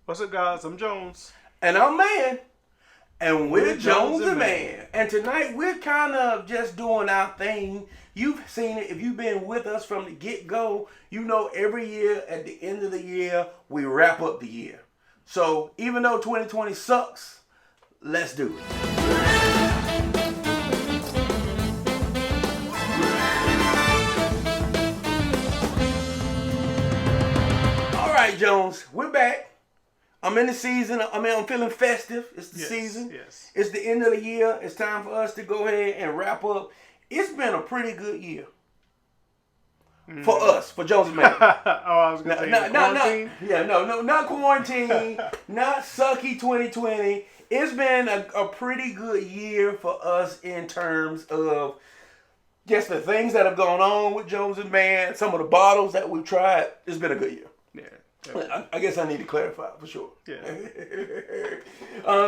What's up, guys? I'm Jones. And I'm Man. And we're Jones and Mann. And tonight we're kind of just doing our thing. You've seen it. If you've been with us from the get-go, you know every year at the end of the year, we wrap up the year. So even though 2020 sucks, let's do it. All right, Jones, we're back. I'm in the season. I'm feeling festive. It's the season. Yes. It's the end of the year. It's time for us to go ahead and wrap up. It's been a pretty good year for us, for Jones and Mann. I was going to say quarantine. Not quarantine, not sucky 2020. It's been a pretty good year for us in terms of just the things that have gone on with Jones and Mann. Some of the bottles that we've tried. It's been a good year. Yeah. I guess I need to clarify for sure. Yeah.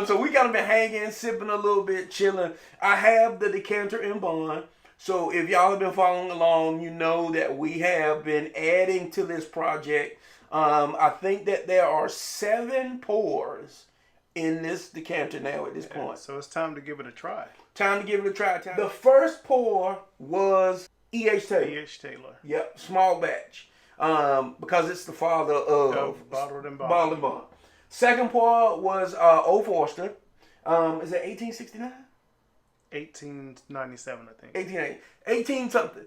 So we kind of been hanging, sipping a little bit, chilling. I have the decanter in bond. So if y'all have been following along, you know that we have been adding to this project. I think that there are 7 pours in this decanter now at this point. So it's time to give it a try. The first pour was E.H. Taylor. E.H. Taylor. Yep, small batch. Because it's the father of Bottled and Bond. Second pour was Old Forester. Is that 1869? 1897, I think. 18 something.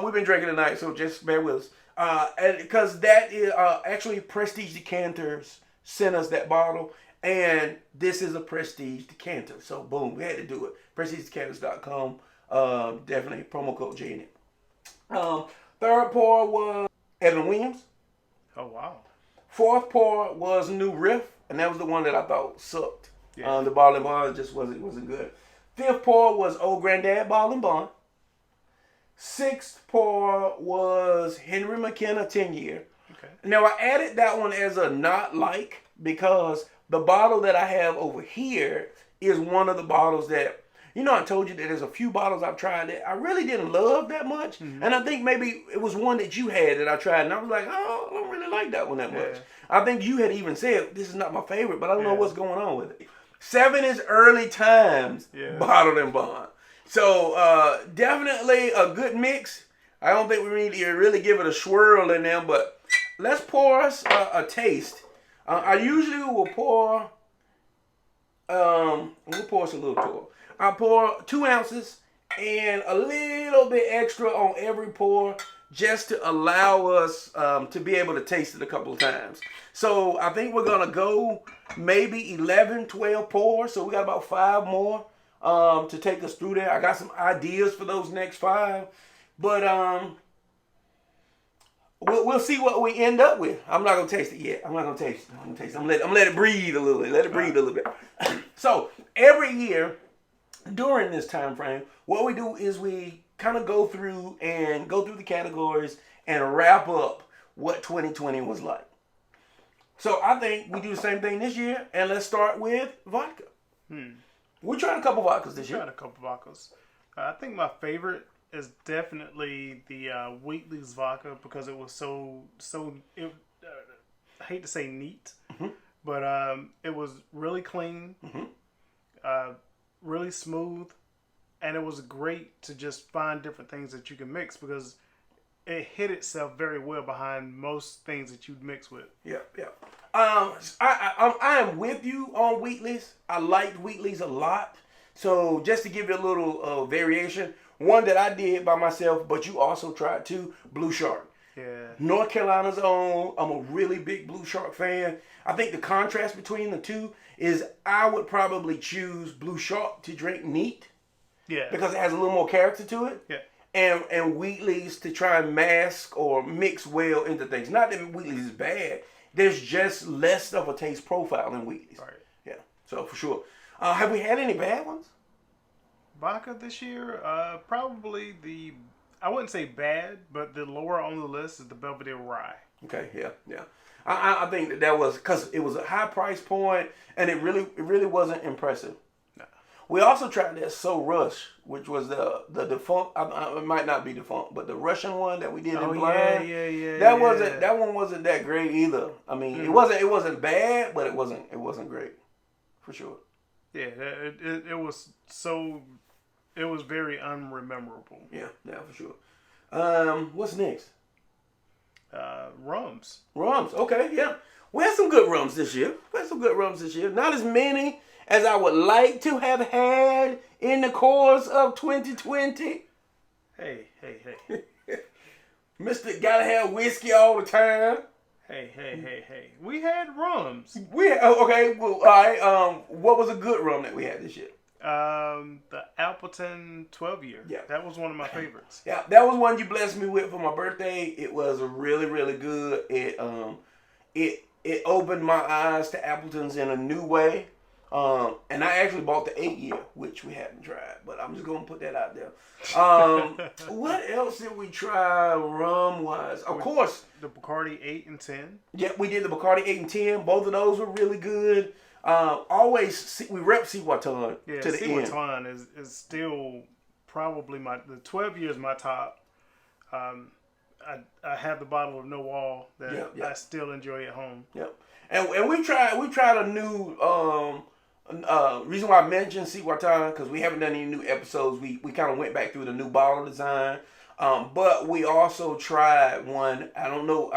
We've been drinking tonight, so just bear with us. And because that is actually Prestige Decanters sent us that bottle, and this is a Prestige decanter. So boom, we had to do it. PrestigeDecanters.com. Definitely promo code J in it. Third pour was Evan Williams. Oh, wow. Fourth pour was New Riff, and that was the one that I thought sucked. Yeah. The Bottle and Bond just wasn't good. Fifth pour was Old Granddad Bottle and Bond. Sixth pour was Henry McKenna 10-year. Okay. Now, I added that one as a not like because the bottle that I have over here is one of the bottles that, I told you that there's a few bottles I've tried that I really didn't love that much. Mm-hmm. And I think maybe it was one that you had that I tried. And I was like, oh, I don't really like that one that much. I think you had even said, this is not my favorite, but I don't know what's going on with it. 7 is Early Times Bottled and Bond. So definitely a good mix. I don't think we need to really give it a swirl in there, but let's pour us a taste. I usually will pour, we'll pour us a little pour. I pour 2 ounces and a little bit extra on every pour just to allow us to be able to taste it a couple of times. So I think we're going to go maybe 11, 12 pours. So we got about 5 more to take us through there. I got some ideas for those next 5. But we'll see what we end up with. I'm not going to taste it yet. I'm not going to taste it. I'm going to let it breathe a little bit. Let it breathe a little bit. So every year, during this time frame, what we do is we kind of go through the categories and wrap up what 2020 was like. So I think we do the same thing this year, and let's start with vodka. We tried a couple vodkas this year. I think my favorite is definitely the Wheatley's vodka because it was so I hate to say neat, but it was really clean. Really smooth, and it was great to just find different things that you can mix because it hit itself very well behind most things that you'd mix with. Yeah. I am with you on Wheatley's. I liked Wheatley's a lot. So just to give you a little variation, one that I did by myself, but you also tried too, Blue Shark. Yeah. North Carolina's own. I'm a really big Blue Shark fan. I think the contrast between the two is I would probably choose Blue Shark to drink neat. Yeah. Because it has a little more character to it. Yeah. And Wheatley's to try and mask or mix well into things. Not that Wheatley's is bad. There's just less of a taste profile in Wheatley's. Right. Yeah. So for sure. Have we had any bad ones? Vodka this year, probably I wouldn't say bad, but the lower on the list is the Belvedere Rye. Okay, yeah. I think that was because it was a high price point and it really wasn't impressive. No. We also tried that So Rush, which was the defunct. It might not be defunct, but the Russian one that we did in Blind. Yeah. That one wasn't that great either. I mean, it wasn't bad, but it wasn't great, for sure. Yeah, it was very unrememberable. Yeah, for sure. What's next? Rums. Rums. Okay, yeah. We had some good rums this year. Not as many as I would like to have had in the course of 2020. Hey. Mr. Gotta have whiskey all the time. Hey. We had rums. Okay. Well, all right. What was a good rum that we had this year? The Appleton 12 year. Yeah. That was one of my favorites. Yeah, that was one you blessed me with for my birthday. It was really, really good. It opened my eyes to Appletons in a new way. And I actually bought the 8 year, which we hadn't tried, but I'm just gonna put that out there. What else did we try rum wise? Of course, the Bacardi 8 and 10. Yeah, we did the Bacardi 8 and 10. Both of those were really good. We rep Cihuatan to the end. Cihuatan is still probably the 12 years my top. I have the bottle of No Wall that I still enjoy at home. Yep. And we tried a new reason why I mentioned Cihuatan, because we haven't done any new episodes. We kind of went back through the new bottle design. But we also tried one. I don't know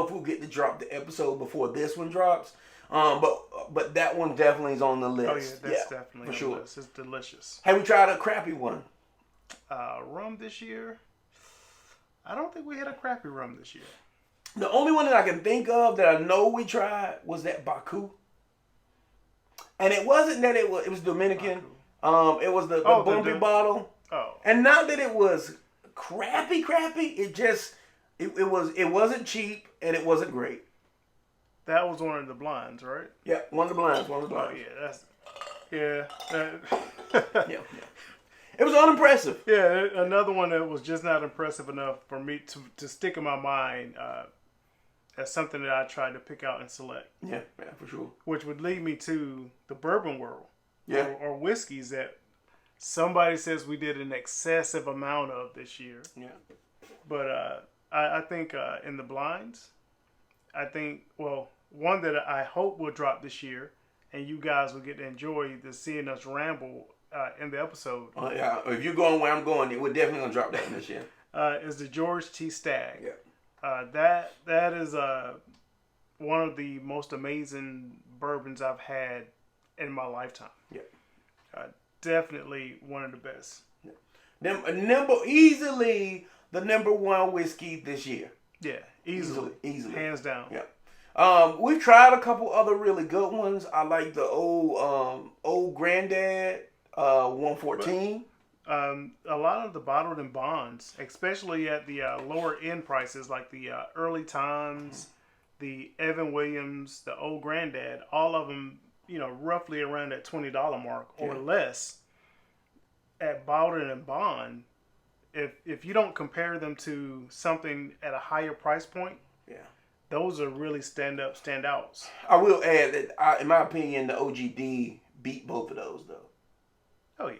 if we'll get to drop the episode before this one drops. But that one definitely is on the list. Oh yeah, that's definitely for on sure. the list. It's delicious. Have we tried a crappy one? Rum this year? I don't think we had a crappy rum this year. The only one that I can think of that I know we tried was that Baku. And it wasn't that it was Dominican. Baku. It was the bumpy bottle. Oh. And not that it was crappy. It just it wasn't cheap and it wasn't great. That was one of the blinds, right? Yeah, one of the blinds. Oh yeah, yeah. It was unimpressive. Yeah, another one that was just not impressive enough for me to stick in my mind as something that I tried to pick out and select. Yeah, for sure. Which would lead me to the bourbon world. Yeah. Or whiskeys that somebody says we did an excessive amount of this year. Yeah. But I think in the blinds, one that I hope will drop this year, and you guys will get to enjoy seeing us ramble in the episode. Yeah, if you're going where I'm going, we're definitely gonna drop that in this year. Is the George T. Stagg. Yeah. That is one of the most amazing bourbons I've had in my lifetime. Yeah. Definitely one of the best. Yeah. Easily the number one whiskey this year. Yeah, easily. Hands down. Yeah. We've tried a couple other really good ones. I like the old Granddad 114. A lot of the bottled in bonds, especially at the lower end prices, like the Early Times, the Evan Williams, the Old Granddad, all of them, roughly around that $20 mark or less. At bottled and bond, if you don't compare them to something at a higher price point, those are really standouts. I will add that, in my opinion, the OGD beat both of those though. Oh yeah.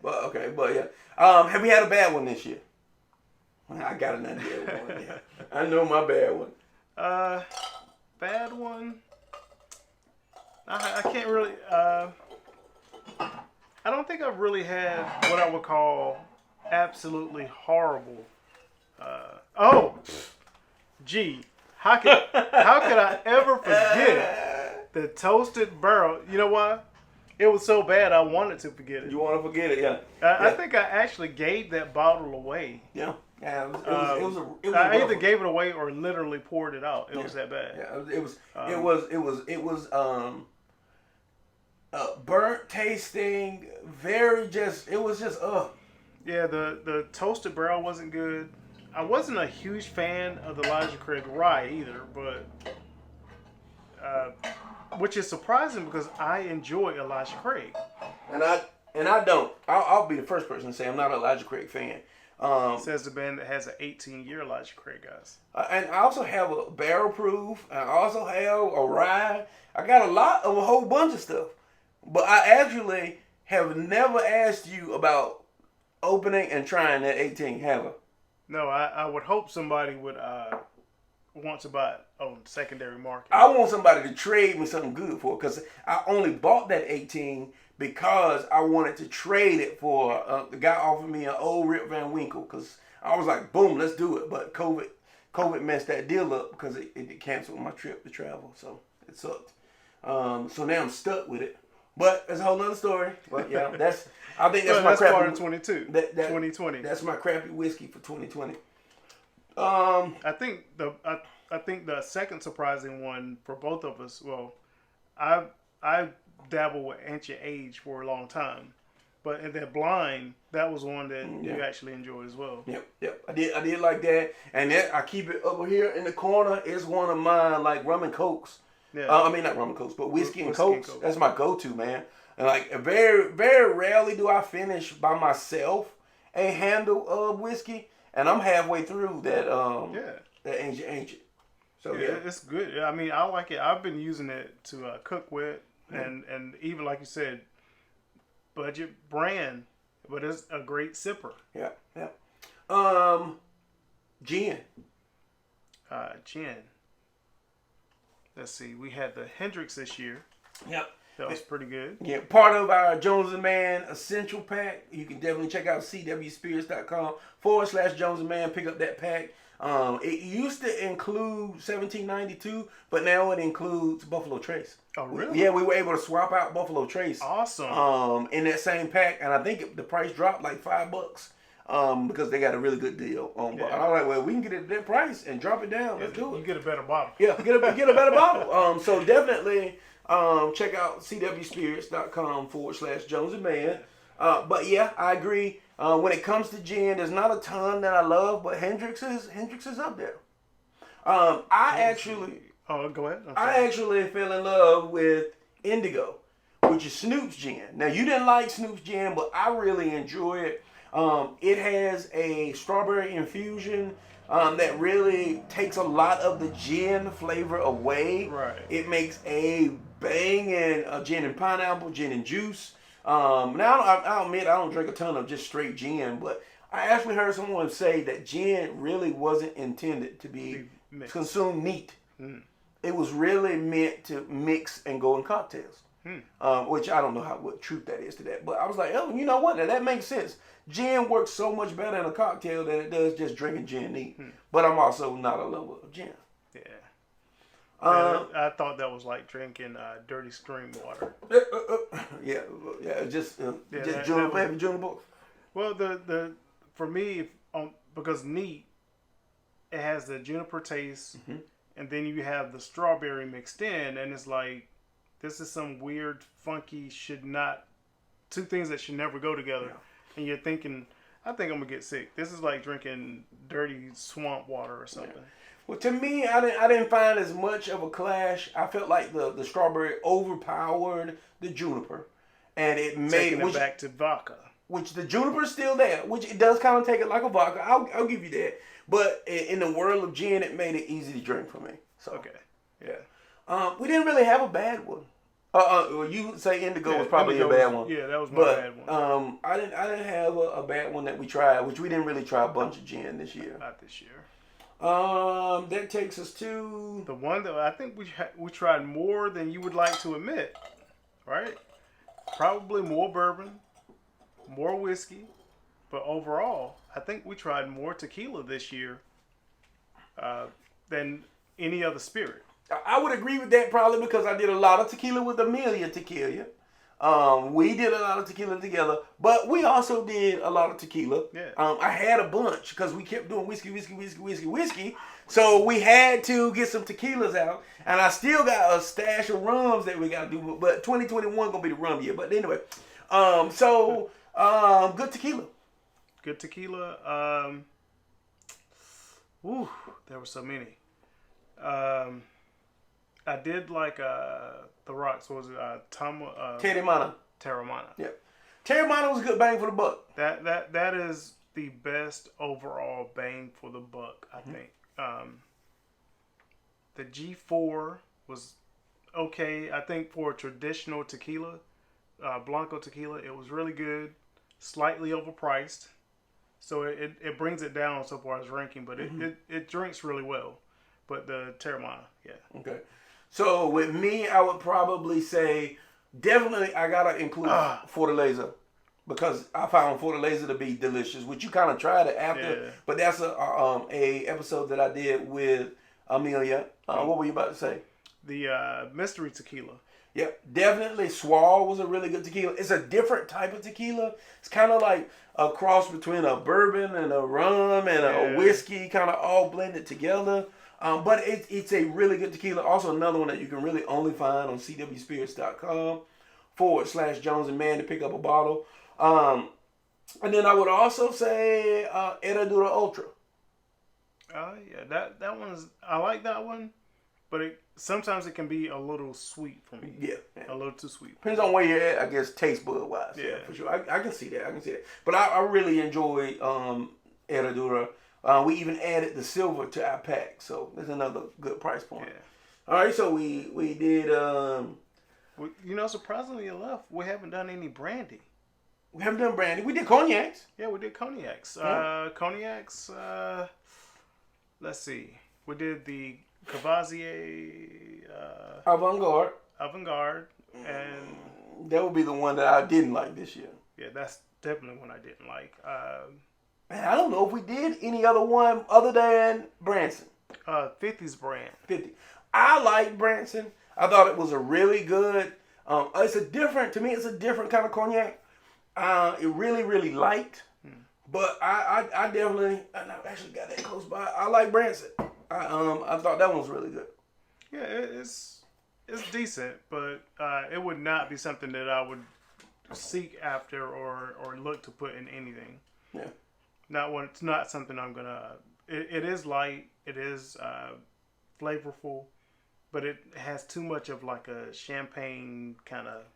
But yeah. Have we had a bad one this year? I got an idea of one. Yeah. I know my bad one. Bad one. I can't really. I don't think I've really had what I would call absolutely horrible. How could I ever forget the toasted barrel? You know why? It was so bad I wanted to forget it. You want to forget it, yeah. I think I actually gave that bottle away. Yeah. Yeah, it was I either gave it away or literally poured it out. It was that bad. Yeah, it was burnt tasting, Yeah, the toasted barrel wasn't good. I wasn't a huge fan of the Elijah Craig Rye either, but which is surprising because I enjoy Elijah Craig. And I don't. I'll be the first person to say I'm not an Elijah Craig fan. Says the band that has an 18-year Elijah Craig, guys. And I also have a barrel proof. I also have a rye. I got a whole bunch of stuff. But I actually have never asked you about opening and trying that 18, have I? No, I would hope somebody would want to buy it on secondary market. I want somebody to trade me something good for it because I only bought that 18 because I wanted to trade it for the guy offered me an old Rip Van Winkle because I was like, boom, let's do it. But COVID messed that deal up because it canceled my trip to travel, so it sucked. So now I'm stuck with it. But that's a whole nother story. But yeah, I think that's my crappy. Part of 2020. That's my crappy whiskey for 2020. I think the second surprising one for both of us. Well, I dabbled with ancient age for a long time, but in that blind, that was one that you actually enjoyed as well. Yep. I did like that, and that I keep it over here in the corner. It's one of mine, like rum and cokes. Yeah. I mean not rum and cokes, but whiskey and cokes. That's my go-to, man. And like very very rarely do I finish by myself a handle of whiskey, and I'm halfway through that that ancient. So yeah, it's good. I mean, I like it. I've been using it to cook with, and even like you said, budget brand, but it's a great sipper. Yeah. Gin. Gin. Let's see. We had the Hendrix this year. Yep. That was pretty good. Yeah, part of our Jones and Mann Essential Pack. You can definitely check out cwspirits.com/JonesNmann. Pick up that pack. It used to include 1792, but now it includes Buffalo Trace. Oh, really? Yeah, we were able to swap out Buffalo Trace. Awesome. In that same pack, and I think the price dropped like $5. Because they got a really good deal on. Yeah. I was like, well, we can get it at that price and drop it down. Let's do it. You get a better bottle. Yeah, get a better bottle. So definitely check out cwspirits.com/JonesNmann. But yeah, I agree. When it comes to gin, there's not a ton that I love, but Hendrix is up there. Go ahead. I actually fell in love with Indigo, which is Snoop's gin. Now you didn't like Snoop's gin, but I really enjoy it. It has a strawberry infusion that really takes a lot of the gin flavor away. Right. It makes a banging gin and pineapple, gin and juice. Now I'll admit I don't drink a ton of just straight gin, but I actually heard someone say that gin really wasn't intended to be consumed neat. Mm. It was really meant to mix and go in cocktails. Which I don't know what truth that is to that, but I was like, oh, you know what? That makes sense. Gin works so much better in a cocktail than it does just drinking gin neat. But I'm also not a lover of gin. Yeah. I thought that was like drinking dirty stream water. Just juniper. Well, for me, because neat, it has the juniper taste, and then you have the strawberry mixed in, and it's like, this is some weird, funky, two things that should never go together. Yeah. And you're thinking, I think I'm going to get sick. This is like drinking dirty swamp water or something. Yeah. Well, to me, I didn't find as much of a clash. I felt like the strawberry overpowered the juniper. And it made it back to vodka. Which the juniper is still there, which it does kind of take it like a vodka. I'll give you that. But in the world of gin, it made it easy to drink for me. So, okay. Yeah. We didn't really have a bad one. You say Indigo was probably a bad one. Yeah, that was my bad one. I didn't have a bad one that we tried, which we didn't really try a bunch of gin this year. Not this year. That takes us to the one that I think we tried more than you would like to admit, right? Probably more bourbon, more whiskey, but overall, I think we tried more tequila this year than any other spirit. I would agree with that probably because I did a lot of tequila with Amelia Tequila. We did a lot of tequila together, but we also did a lot of tequila. Yeah. I had a bunch because we kept doing whiskey. So we had to get some tequilas out, and I still got a stash of rums that we got to do. But 2021 gonna be the rum year. But anyway, good tequila. Good tequila. There were so many. I did like the rocks. What was it? Teremana. Yeah. Teremana was a good bang for the buck. That is the best overall bang for the buck, I think. The G4 was okay. I think for a traditional tequila, Blanco tequila. It was really good, slightly overpriced, so it brings it down so far as ranking, but it drinks really well. But the Terramana, yeah. Okay. So with me, I would probably say definitely I gotta include Fortaleza because I found Fortaleza to be delicious. Which you kind of tried it after, but that's a episode that I did with Amelia. What were you about to say? The mystery tequila. Yep, definitely. Swall was a really good tequila. It's a different type of tequila. It's kind of like a cross between a bourbon and a rum and a whiskey, kind of all blended together. But it's a really good tequila. Also, another one that you can really only find on cwspirits.com/Jones and Mann to pick up a bottle. And then I would also say Herradura Ultra. Yeah, that one's, I like that one, but sometimes it can be a little sweet for me. Yeah. A little too sweet. Depends on where you're at, I guess, taste bud wise. Yeah, for sure. I can see that. But I really enjoy Herradura. We even added the silver to our pack, so there's another good price point. Yeah. All right, so we did. Surprisingly enough, we haven't done any brandy. We haven't done brandy. We did cognacs. Yeah, we did cognacs. Cognacs. Let's see. We did the Cavazier. Avant-Garde, and that would be the one that I didn't like this year. Yeah, that's definitely one I didn't like. Man, I don't know if we did any other one other than Branson. 50's brand. 50. I like Branson. I thought it was a really good. It's a different kind of cognac. It really, really light. But I definitely, and I actually got that close by. I like Branson. I thought that one was really good. Yeah, it's decent, but it would not be something that I would seek after or look to put in anything. Yeah. It's not something I'm gonna. It is light. It is flavorful, but it has too much of like a champagne kind of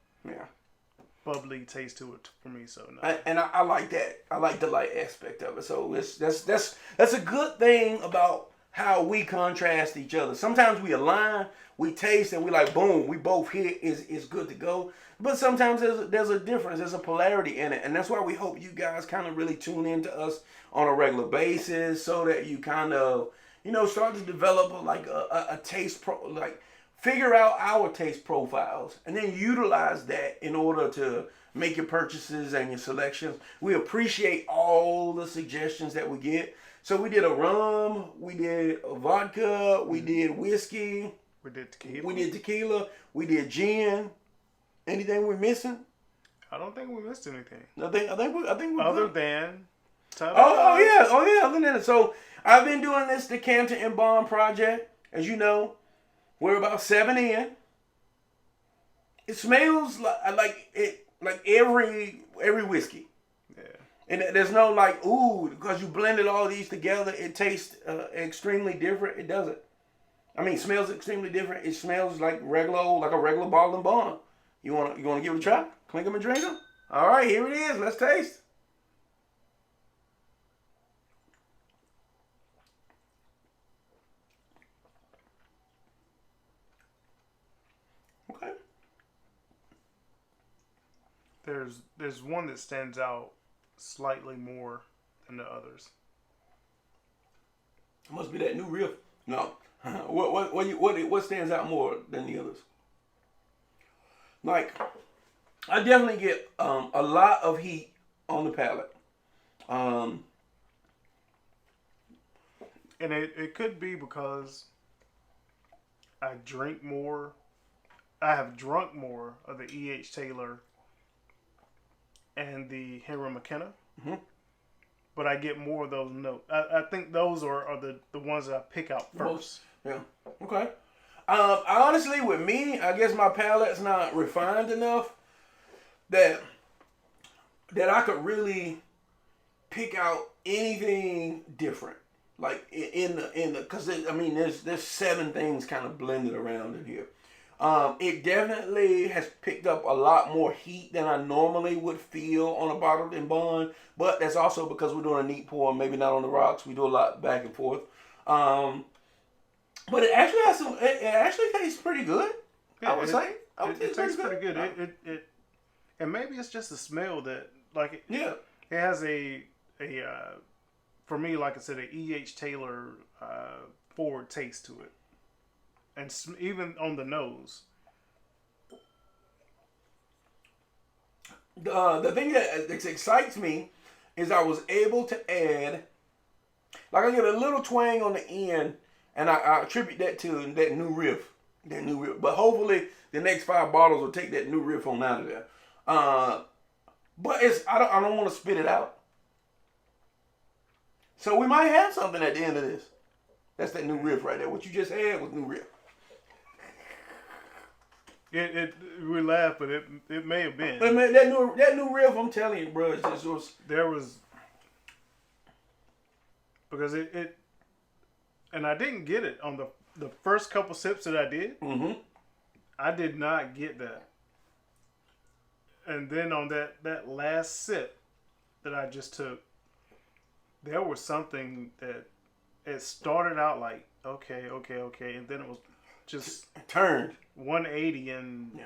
bubbly taste to it for me. So no. I like that. I like the light aspect of it. So that's a good thing about how we contrast each other. Sometimes we align, we taste, and we like boom, we both hit is good to go. But sometimes there's a difference, there's a polarity in it, and that's why we hope you guys kind of really tune into us on a regular basis, so that you kind of start to develop a taste figure out our taste profiles, and then utilize that in order to make your purchases and your selections. We appreciate all the suggestions that we get. So we did a rum, we did a vodka, we did whiskey, we did tequila, we did gin. Anything we're missing? I don't think we missed anything. I think we're other good. than. Oh yeah. Other than that, so I've been doing this decanter and bond project. As you know, we're about 7 in. It smells like every whiskey. Yeah. And there's no because you blended all these together, it tastes extremely different. It doesn't. I mean, it smells extremely different. It smells like a regular bottle and bond. You want to give it a try? Clink them and drink them? All right, here it is. Let's taste. Okay. There's one that stands out slightly more than the others. It must be that new riff. No. What stands out more than the others? Like, I definitely get a lot of heat on the palate. And it could be because I drink more. I have drunk more of the E.H. Taylor and the Henry McKenna. Mm-hmm. But I get more of those notes. I think those are the ones that I pick out first. Yeah. Okay. Honestly, with me, I guess my palate's not refined enough that I could really pick out anything different. Like in the because there's 7 things kind of blended around in here. It definitely has picked up a lot more heat than I normally would feel on a bottled and bond, but that's also because we're doing a neat pour, maybe not on the rocks. We do a lot back and forth. But it actually has it actually tastes pretty good. Yeah, I would say. It tastes pretty good. And maybe it's just the smell that, like, Yeah. it has a for me, like I said, a E.H. Taylor forward taste to it, and even on the nose. The thing that excites me is I was able to add, like I get a little twang on the end, and I attribute that to that new riff. That new riff. But hopefully the next 5 bottles will take that new riff on out of there. But I don't want to spit it out. So we might have something at the end of this. That's that new riff right there. What you just had was new riff. We laugh, but it may have been. But man, that new riff, I'm telling you, bro, there was, because it and I didn't get it on the first couple sips that I did. Mm-hmm. I did not get that. And then on that last sip that I just took, there was something that it started out like, okay, and then it was just turned 180 and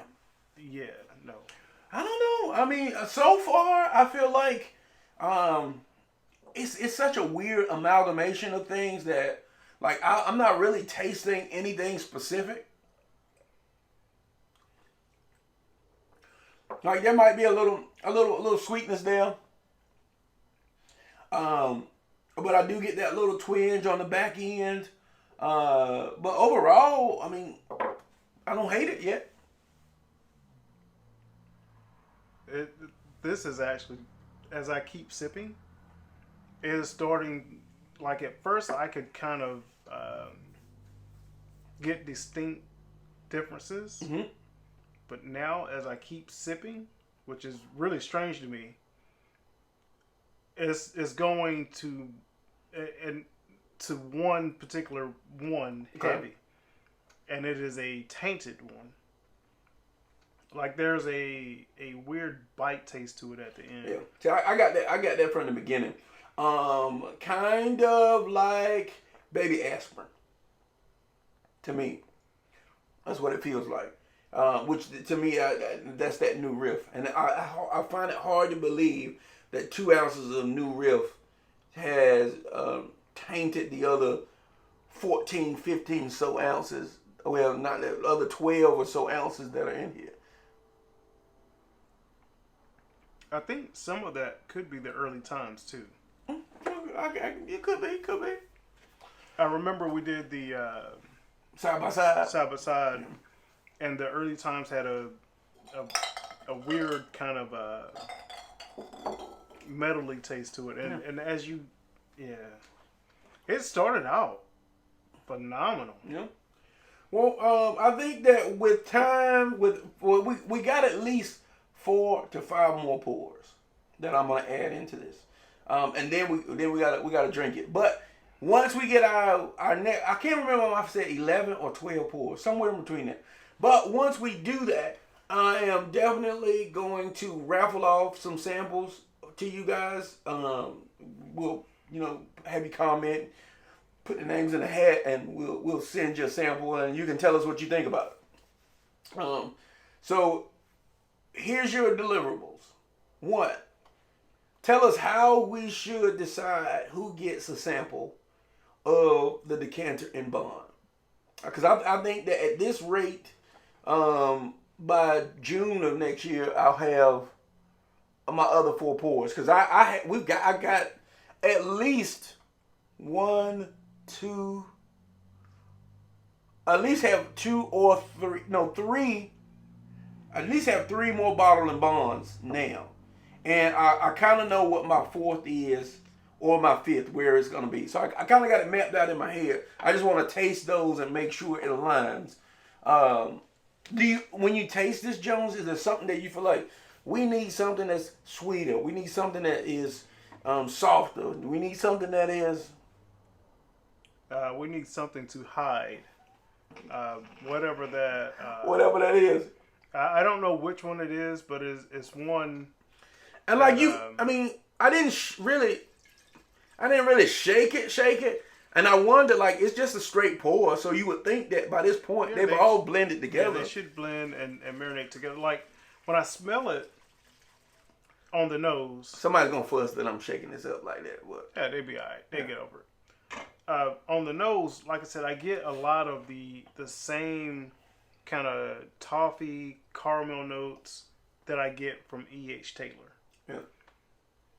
yeah, no. I don't know. I mean, so far I feel like it's such a weird amalgamation of things that, like, I'm not really tasting anything specific. Like, there might be a little sweetness there. But I do get that little twinge on the back end. But overall, I mean, I don't hate it yet. This is actually, as I keep sipping, it is starting, like, at first I could kind of get distinct differences. Mm-hmm. But now, as I keep sipping, which is really strange to me, it's going to one particular one heavy, and it is a tainted one. Like, there's a weird bite taste to it at the end. Yeah, see, I got that from the beginning. Kind of like baby aspirin. To me, that's what it feels like. Which to me, that's that new riff, and I find it hard to believe that 2 ounces of new riff has tainted the other 14, 15 so ounces. Well, not the other 12 or so ounces that are in here. I think some of that could be the early times too. It could be. I remember we did the side by side. And the early times had a weird kind of metally taste to it, and as you, it started out phenomenal. Yeah. Well, I think that with time, we got at least 4 to 5 more pours that I'm gonna add into this, and then we gotta drink it. But once we get our next, I can't remember if I said 11 or 12 pours, somewhere in between that. But once we do that, I am definitely going to raffle off some samples to you guys. We'll, have you comment, put the names in the hat, and we'll send you a sample, and you can tell us what you think about it. So here's your deliverables. 1, tell us how we should decide who gets a sample of the decanter and bond. Because I think that at this rate, by June of next year, I'll have my other 4 pours. Because I got at least 1, 2, at least have 2 or 3, no 3. At least have 3 more bottle and bonds now, and I kind of know what my 4th is, or my 5th, where it's gonna be. So I kind of got it mapped out in my head. I just want to taste those and make sure it aligns. When you taste this, Jones, is there something that you feel like we need something that's sweeter? We need something that is softer. We need something that is. We need something to hide, whatever that. Whatever that is. I don't know which one it is, but it's one. And like I mean, I didn't really shake it. And I wonder, like, it's just a straight pour, so you would think that by this point they've all blended together. Yeah, they should blend and marinate together. Like, when I smell it, on the nose. Somebody's gonna fuss that I'm shaking this up like that. What? Yeah, they be alright. They get over it. On the nose, like I said, I get a lot of the same kind of toffee caramel notes that I get from E.H. Taylor. Yeah.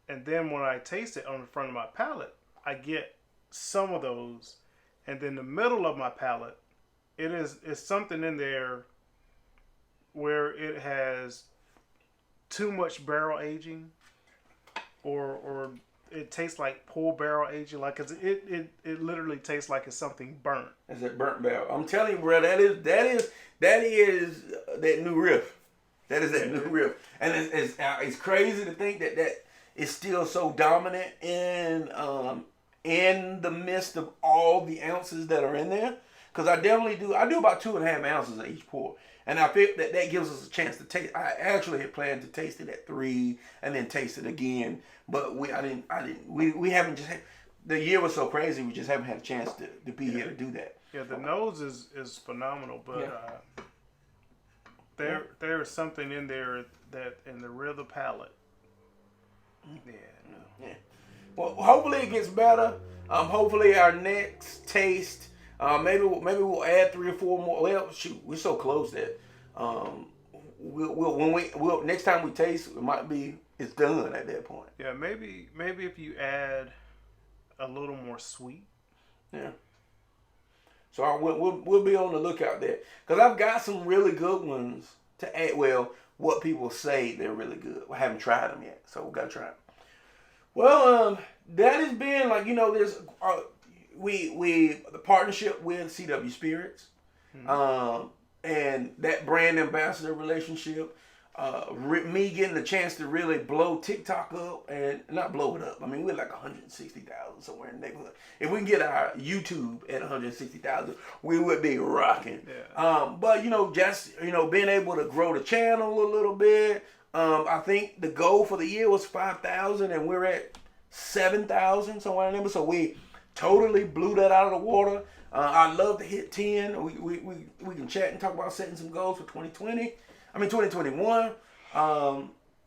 And then when I taste it on the front of my palate, I get some of those. And then the middle of my palate, it's something in there where it has too much barrel aging, or it tastes like poor barrel aging, like it literally tastes like it's something burnt. That's that burnt barrel. I'm telling you, bro, that is that new riff. That is that new riff, and it's crazy to think that is still so dominant in the midst of all the ounces that are in there. Because I do about 2.5 ounces of each pour. And I feel that gives us a chance to taste. I actually had planned to taste it at 3 and then taste it again. But we haven't just had, the year was so crazy, we just haven't had a chance to be here to do that. Yeah, the nose is phenomenal, but there is something in there that in the rear of the palate. Yeah. Well, hopefully it gets better. Hopefully our next taste, maybe we'll add 3 or 4 more. Well, shoot, we're so close that we'll next time we taste, it's done at that point. Yeah, maybe if you add a little more sweet. Yeah. So we'll be on the lookout there, because I've got some really good ones to add. Well, what people say they're really good. I haven't tried them yet, so we gotta try them. Well, that has been there's the partnership with CW Spirits, and that brand ambassador relationship. Me getting the chance to really blow TikTok up, and not blow it up. I mean, we're like 160,000 somewhere in the neighborhood. If we can get our YouTube at 160,000, we would be rocking. Yeah. But just being able to grow the channel a little bit. I think the goal for the year was 5,000, and we're at 7,000 somewhere in there. So we totally blew that out of the water. I'd love to hit 10. We can chat and talk about setting some goals for 2021.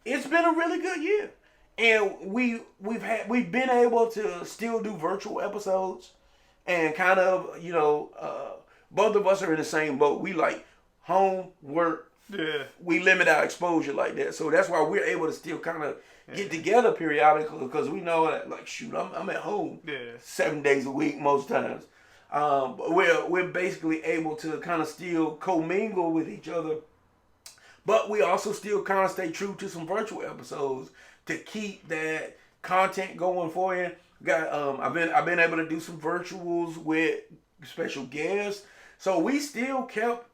It's been a really good year, and we've been able to still do virtual episodes, and kind of both of us are in the same boat. We like home work. Yeah. We limit our exposure like that, so that's why we're able to still kind of get together periodically, because we know that I'm at home 7 days a week most times. But we're basically able to kind of still commingle with each other. But we also still kind of stay true to some virtual episodes to keep that content going for you. I've been able to do some virtuals with special guests. So we still kept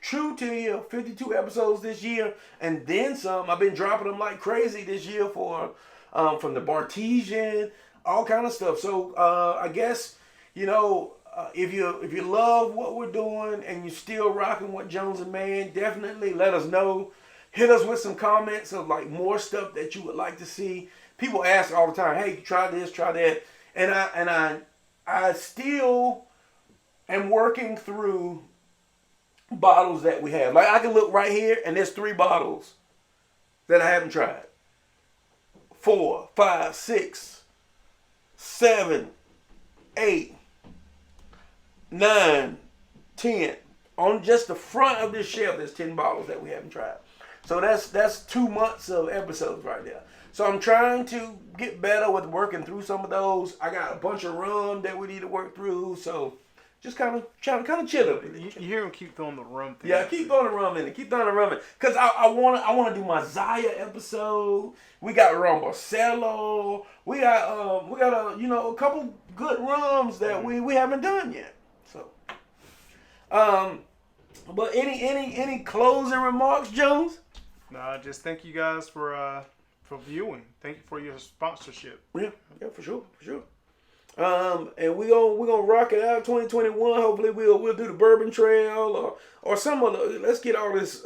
true to you, 52 episodes this year, and then some. I've been dropping them like crazy this year for from the Bartesian, all kind of stuff. So I guess if you love what we're doing and you're still rocking with Jones and Mann, definitely let us know. Hit us with some comments of more stuff that you would like to see. People ask all the time, "Hey, try this, try that," and I still am working through bottles that we have. I can look right here, and there's 3 bottles that I haven't tried. 4, 5, 6, 7, 8, 9, 10. On just the front of this shelf, there's 10 bottles that we haven't tried. So that's 2 months of episodes right there. So I'm trying to get better with working through some of those. I got a bunch of rum that we need to work through. So just kind of chill up. You hear him keep throwing the rum thing. Yeah, keep throwing the rum in it. Keep throwing the rum in. Because I want to do my Zaya episode. We got Rum Barcelo. We got a couple good rums that we haven't done yet. So but any closing remarks, Jones? No, just thank you guys for viewing. Thank you for your sponsorship. Yeah, for sure. And we're gonna rock it out 2021. Hopefully we'll do the Bourbon Trail or some of the, let's get all this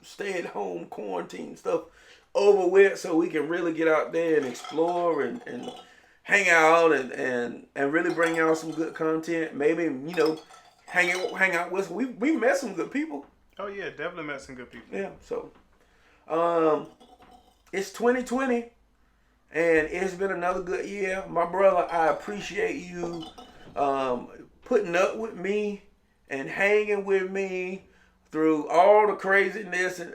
stay at home quarantine stuff over with, so we can really get out there and explore and hang out and really bring y'all some good content. Maybe hang out with us. We met some good people. Oh yeah, definitely met some good people. Yeah, so It's 2020, and it's been another good year. My brother, I appreciate you putting up with me and hanging with me through all the craziness. And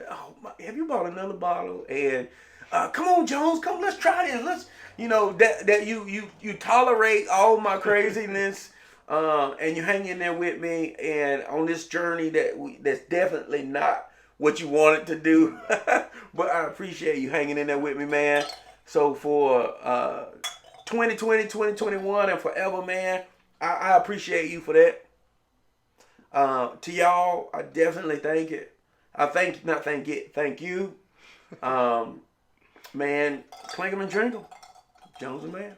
have you bought another bottle? And come on, Jones, come, let's try this. Let's, that you tolerate all my craziness. And you hang in there with me, and on this journey that's definitely not what you wanted to do, but I appreciate you hanging in there with me, man. So for 2020, 2021, and forever, man, I appreciate you for that. To y'all, I definitely thank it. Thank you. Man, clink 'em and drink 'em. Jones and Mann.